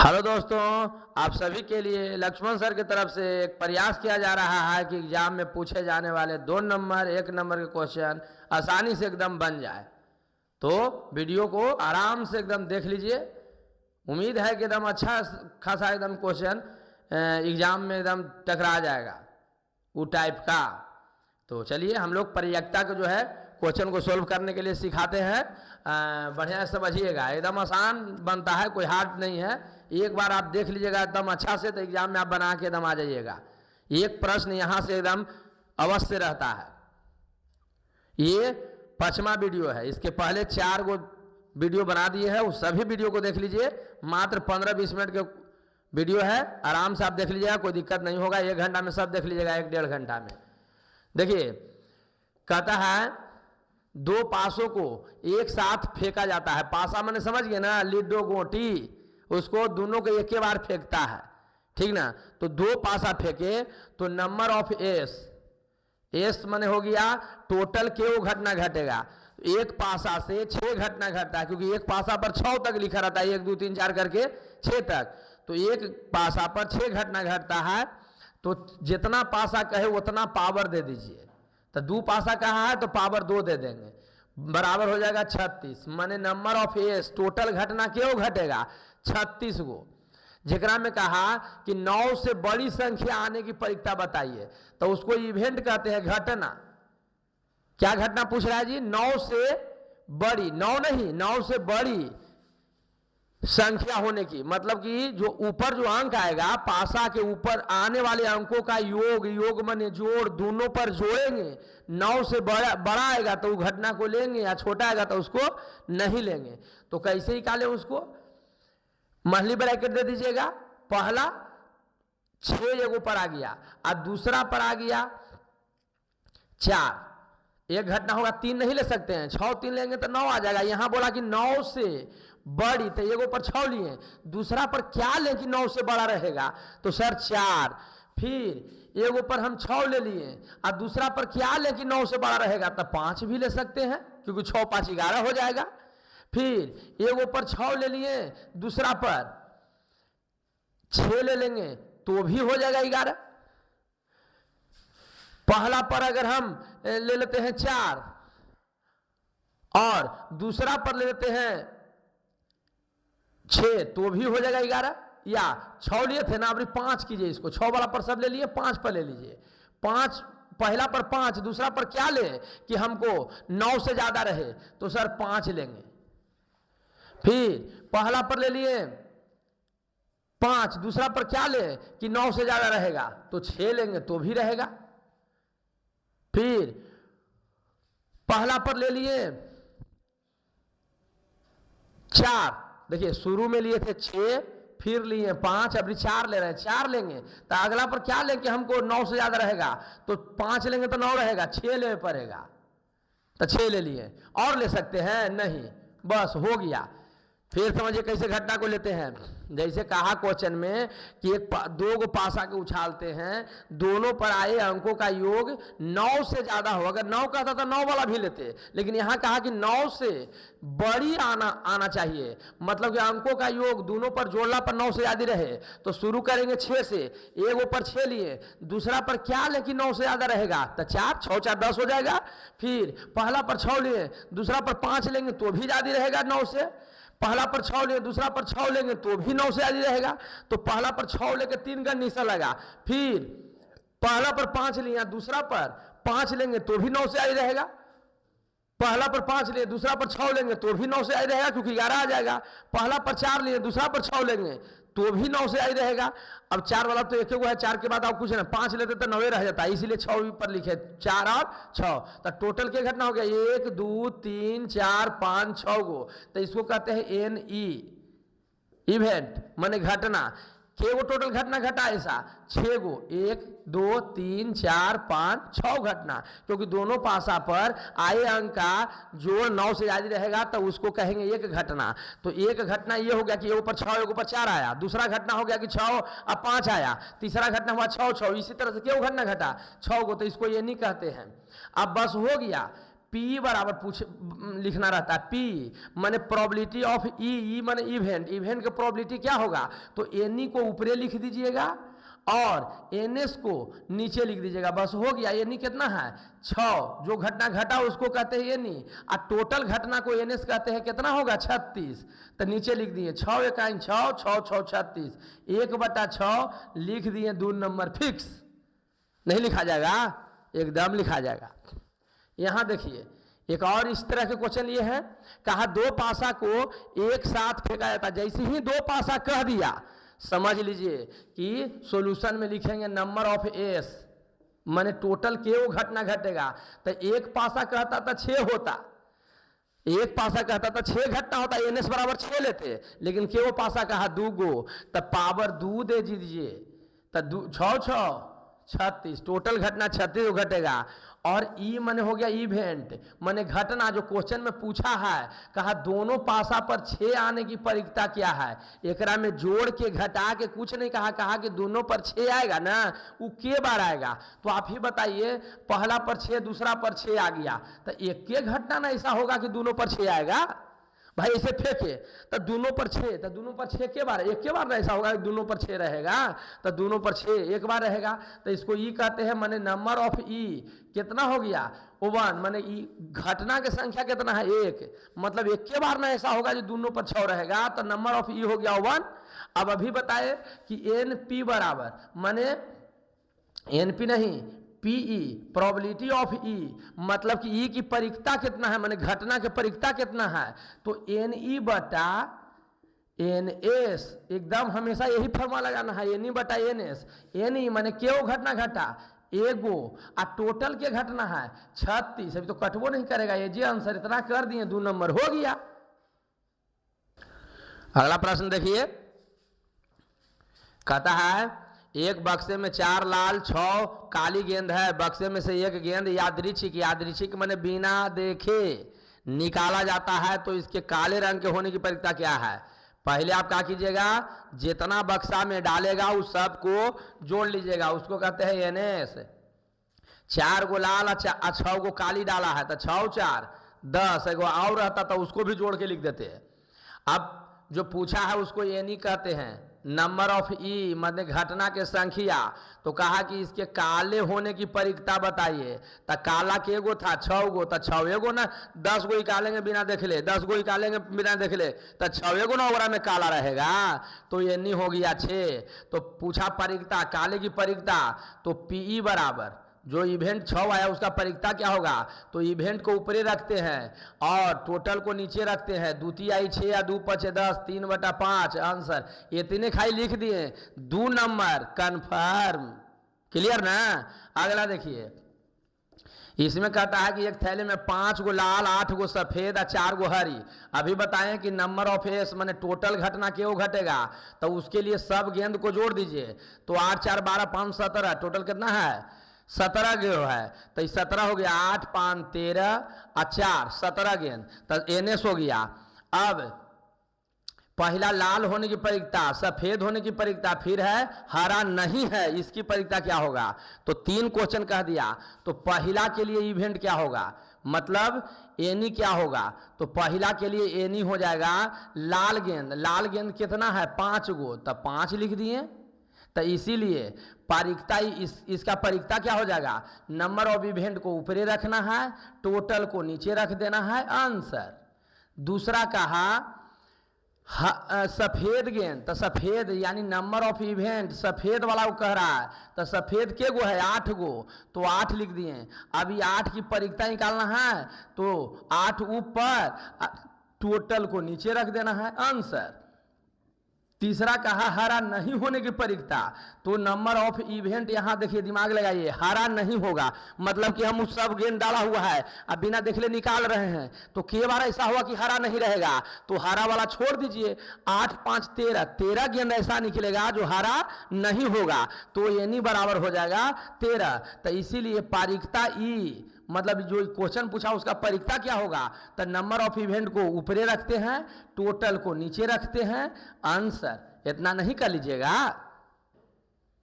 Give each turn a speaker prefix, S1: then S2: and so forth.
S1: Hello दोस्तों, आप सभी के लिए लक्ष्मण सर की तरफ से एक प्रयास किया जा रहा है कि एग्जाम में पूछे जाने वाले 2 नंबर 1 नंबर के क्वेश्चन आसानी से एकदम बन जाए। तो वीडियो को आराम से एकदम देख लीजिए। उम्मीद है कि एकदम अच्छा खासा एकदम क्वेश्चन एग्जाम में एकदम टकरा जाएगा वो टाइप का। तो चलिए हम लोग प्रयोक्ता को जो है क्वेश्चन को सोल्व करने के लिए सिखाते हैं। बढ़िया से समझिएगा, एकदम आसान बनता है, कोई हार्ड नहीं है। एक बार आप देख लीजिएगा एकदम अच्छा से, तो एग्जाम में आप बना के एकदम आ जाइएगा। एक प्रश्न यहाँ से एकदम अवश्य रहता है। ये 5वां वीडियो है, इसके पहले 4 गो वीडियो बना दिए हैं, उस सभी वीडियो को देख लीजिए। मात्र 15-20 मिनट के वीडियो है, आराम से आप देख लीजिएगा, कोई दिक्कत नहीं होगा। 1 घंटा में सब देख लीजिएगा, 1-1.5 घंटा में। देखिए कहता है 2 पासों को एक साथ फेंका जाता है। पासा मैंने समझ गए ना, लिडो गोटी, उसको दोनों को एक ही बार फेंकता है, ठीक ना। तो 2 पासा फेंके तो नंबर ऑफ एस मैंने हो गया टोटल के वो घटना घटेगा। एक पासा से 6 घटना घटता है, क्योंकि एक पासा पर 6 तक लिखा रहता है, 1 2 3 4 करके 6 तक। तो एक पासा पर 6 घटना घटता है। तो जितना पासा कहे उतना पावर दे दीजिए। तो 2 पासा कहा है तो पावर 2 दे देंगे, बराबर हो जाएगा 36। माने नंबर ऑफ एस टोटल घटना क्यों घटेगा 36 गो। जेकरा में कहा कि 9 से बड़ी संख्या आने की परीक्षा बताइए, तो उसको इवेंट कहते हैं, घटना। क्या घटना पूछ रहा है जी? 9 से बड़ी, 9 नहीं, 9 से बड़ी संख्या होने की, मतलब कि जो ऊपर जो अंक आएगा, पासा के ऊपर आने वाले अंकों का योग माने जोड़, दोनों पर जोड़ेंगे। 9 से बड़ा आएगा तो वो घटना को लेंगे, या छोटा आएगा तो उसको नहीं लेंगे। तो कैसे निकालें उसको? महली ब्रैकेट दे दीजिएगा। पहला 6 एक ऊपर आ गया और दूसरा पर आ गया 4। एक घटना होगा, 3 नहीं ले सकते हैं, 6 3 लेंगे तो 9 आ जाएगा। यहां बोला कि 9 से बड़ी, तो एक ऊपर 6 लिए, दूसरा पर क्या लें कि 9 से बड़ा रहेगा? तो सर 4। फिर एक ऊपर हम 6 ले लिए और दूसरा पर क्या लें कि 9 से बड़ा रहेगा? तो 5 भी ले सकते हैं, क्योंकि 6 5 11 हो जाएगा। फिर एक ऊपर 6 ले लिए, दूसरा पर 6 ले लेंगे तो भी हो जाएगा 11। पहला पर अगर हम ले लेते हैं 4 और दूसरा पर ले लेते हैं 6 तो भी हो जाएगा 11। या 6 लिए थे ना, अभी 5 कीजिए इसको, 6 वाला पर सब ले लिए, 5 पर ले लीजिए। 5 पहला पर 5, दूसरा पर क्या ले कि हमको 9 से ज्यादा रहे, तो सर 5 लेंगे। फिर पहला पर ले लिए 5, दूसरा पर क्या ले कि 9 से ज्यादा रहेगा, तो 6 लेंगे तो भी रहेगा। फिर पहला पर ले लिए 4, देखिए शुरू में लिए थे 6, फिर लिए 5, अभी 4 ले रहे हैं, 4 लेंगे तो अगला पर क्या लेंगे हमको 9 से ज्यादा रहेगा, तो 5 लेंगे तो 9 रहेगा, 6 ले पड़ेगा, तो 6 ले लिए। और ले सकते हैं नहीं, बस हो गया। फिर समझिए कैसे घटना को लेते हैं। जैसे कहा क्वेश्चन में कि 2 गो पासा के उछालते हैं, दोनों पर आए अंकों का योग 9 से ज्यादा हो। अगर 9 कहता तो 9 वाला भी लेते, लेकिन यहां कहा कि 9 से बड़ी आना चाहिए, मतलब कि अंकों का योग दोनों पर जोड़ना पर 9 से ज्यादा रहे। तो शुरू करेंगे 6 से, एक ऊपर 6 लिए, दूसरा पर क्या ले कि 9 से ज्यादा रहेगा, तो 4 6 4 10 हो जाएगा। फिर पहला पर 6 लिए, दूसरा पर 5 लेंगे तो भी ज्यादा रहेगा 9 से। पहला पर 6 लेंगे, दूसरा पर 6 लेंगे तो भी 9 से ज्यादा रहेगा। तो पहला पर 6 लेके 3 का निशा लगा, फिर पहला पर 5 लिया, दूसरा पर 5 लेंगे तो भी 9 से ज्यादा रहेगा। पहला पर 5 लिए, दूसरा पर 6 लेंगे तो भी 9 से ज्यादा रहेगा, क्योंकि 11 आ जाएगा। पहला पर 4 लिए, दूसरा पर 6 लेंगे तो भी 9 से ज्यादा रहेगा। अब 4 वाला तो एक ही है, 4 के बाद आप कुछ ना, 5 लेते तो 9 रह जाता है, इसीलिए 6 पर लिखे 4 और 6। तो टोटल क्या घटना हो गया 1 2 3 4 5 6 गो। तो इसको कहते हैं NE, इवेंट माने घटना। के वो टोटल घटना घटा ऐसा 6 गो, 1 2 3 4 5 6 घटना, क्योंकि दोनों पासा पर आए अंक का जोड़ 9 से ज्यादा रहेगा, तो उसको कहेंगे एक घटना। तो एक घटना ये हो गया कि ऊपर 6 एक ऊपर 4 आया, दूसरा घटना हो गया कि 6 और 5 आया, तीसरा घटना हुआ 6 6। इसी तरह से क्यों घटना घटा 6 गो, तो इसको ये नहीं कहते हैं। अब बस हो गया। पी बराबर पूछ लिखना रहता है, पी माने प्रोबेबिलिटी ऑफ ई माने इवेंट, इवेंट का प्रोबेबिलिटी क्या होगा, तो एनी को ऊपरे लिख दीजिएगा और एनएस को नीचे लिख दीजिएगा, बस हो गया। एनी कितना है 6, जो घटना घटा उसको कहते हैं एनी, और टोटल घटना को एनएस कहते हैं, कितना होगा 36, तो नीचे लिख दिए 6 इकाई 6, 6 6 36, 1/6 लिख दिए 2 नंबर फिक्स, नहीं लिखा जाएगा, एकदम लिखा जाएगा। यहां देखिए एक और इस तरह के क्वेश्चन ये है, कहा 2 पासा को एक साथ फेंका जाता, जैसे ही 2 पासा कह दिया समझ लीजिए कि सॉल्यूशन में लिखेंगे नंबर ऑफ एस, माने टोटल के वो घटना घटेगा। तो एक पासा कहता था 6 होता, एक पासा कहता था 6 घटना होता, एनएस बराबर 6 लेते, लेकिन के वो पासा कहा 2 गो, तब पावर 2 दे दीजिए, तो 6 6 36, टोटल घटना 36 घटेगा। और ई माने हो गया इवेंट, माने घटना जो क्वेश्चन में पूछा है, कहा दोनों पासा पर 6 आने की परिकता क्या है, एकरा में जोड़ के घटा के कुछ नहीं कहा कि दोनों पर 6 आएगा ना, वो के बार आएगा, तो आप ही बताइए, पहला पर 6 दूसरा पर 6 आ गया, तो एक के घटना ना ऐसा होगा कि दोनों पर 6 आएगा भाई, ऐसे फेंके तो दोनों पर 6, तो दोनों पर 6 के बार, एक के बार ना ऐसा होगा कि दोनों पर 6 रहेगा, तो दोनों पर 6 एक बार रहेगा, तो इसको ई कहते हैं, माने नंबर ऑफ ई कितना हो गया 1, माने ई घटना की संख्या कितना है 1, मतलब एक के बार ना ऐसा होगा कि दोनों पर 6 रहेगा, तो नंबर ऑफ ई हो गया 1। अब अभी बताए कि एन पी बराबर, माने एन पी नहीं पीई प्रोबेबिलिटी ऑफ ई, मतलब कि ई की परिकता कितना है, माने घटना की परिकता कितना है, तो एन ई बटा एन एस, एकदम हमेशा यही फॉर्मूला लगाना है, एन ई बटा एन एस, एन ई माने क्यों घटना घटा एगो, आ टोटल के घटना है 36, अभी तो कटबो नहीं करेगा, ये जी आंसर इतना कर दिए 2 नंबर हो गया। अगला प्रश्न देखिए, कहता है एक बक्से में 4 लाल 6 काली गेंद है, बक्से में से एक गेंद यादृच्छिक, यादृच्छिक माने बिना देखे निकाला जाता है, तो इसके काले रंग के होने की परिकता क्या है। पहले आप क्या कीजिएगा, जितना बक्सा में डालेगा उस सब को जोड़ लीजिएगा, उसको कहते हैं एनएस। 4 गो लाल और 6 गो काली डाला है, तो 6 4 10, एगो और रहता तो उसको भी जोड़ के लिख देते हैं। अब जो पूछा है उसको एनी कहते हैं, नंबर ऑफ ई मतलब घटना के संख्या, तो कहा कि इसके काले होने की परिकता बताइए, तो काला के गो था 6 गो, तो 6 गो ना 10 गो निकालेंगे बिना देख ले, 10 गो निकालेंगे बिना देख ले, तो 6 गो ना ओवरा में काला रहेगा, तो ये नहीं हो गया 6। तो पूछा परिकता, काले की परिकता, तो पीई बराबर जो इवेंट 6 आया उसका परिकता क्या होगा, तो इवेंट को ऊपरे रखते हैं और टोटल को नीचे रखते हैं, 2 × 6 6 या 2 × 5 10, 3/5 आंसर, इतने खाली लिख दिए 2 नंबर कंफर्म, क्लियर ना। अगला देखिए, इसमें कहता है कि एक थैले में 5 गो लाल 8 गो सफेद और 4 गो हरी, अभी बताएं कि नंबर ऑफ एस माने टोटल घटना क्यों घटेगा, तो उसके लिए सब गेंद को जोड़ दीजिए, तो 8 4 12 5 17, टोटल कितना है 17 गेंद है, तो 17 हो गया, 8 5 13 और 4 17 गेंद, तो एनएस हो गया। अब पहला लाल होने की परिकता, सफेद होने की परिकता, फिर है हरा नहीं है, इसकी परिकता क्या होगा, तो 3 क्वेश्चन कह दिया, तो पहला के लिए इवेंट क्या होगा, मतलब एनी क्या होगा, तो पहला के लिए एनी हो जाएगा लाल गेंद, लाल गेंद कितना है 5 गो, तब 5 लिख दिए, तो इसीलिए परिकता इसका परिकता क्या हो जाएगा, नंबर ऑफ इवेंट को ऊपरे रखना है, टोटल को नीचे रख देना है, आंसर। दूसरा कहा सफेद गेंद, तो सफेद यानी नंबर ऑफ इवेंट सफेद वाला वो कह रहा है, तो सफेद के गो है 8 गो, तो 8 लिख दिए। अभी 8 की परिकता निकालना है, तो 8 ऊपर टोटल को नीचे रख देना है, आंसर। तीसरा कहा हरा नहीं होने की परिकता, तो नंबर ऑफ इवेंट यहां देखिए दिमाग लगाइए, हरा नहीं होगा मतलब कि हम उस सब गेंद डाला हुआ है अब बिना देखले निकाल रहे हैं, तो कई बार ऐसा हुआ कि हरा नहीं रहेगा, तो हरा वाला छोड़ दीजिए, 8 5 13 गेंद ऐसा निकलेगा जो हरा नहीं होगा, तो एनी बराबर हो जाएगा 13। तो इसीलिए परिकता ई मतलब जो क्वेश्चन पूछा उसका परिकता क्या होगा, तो नंबर ऑफ इवेंट को ऊपरे रखते हैं, टोटल को नीचे रखते हैं, आंसर। इतना नहीं कर लीजिएगा।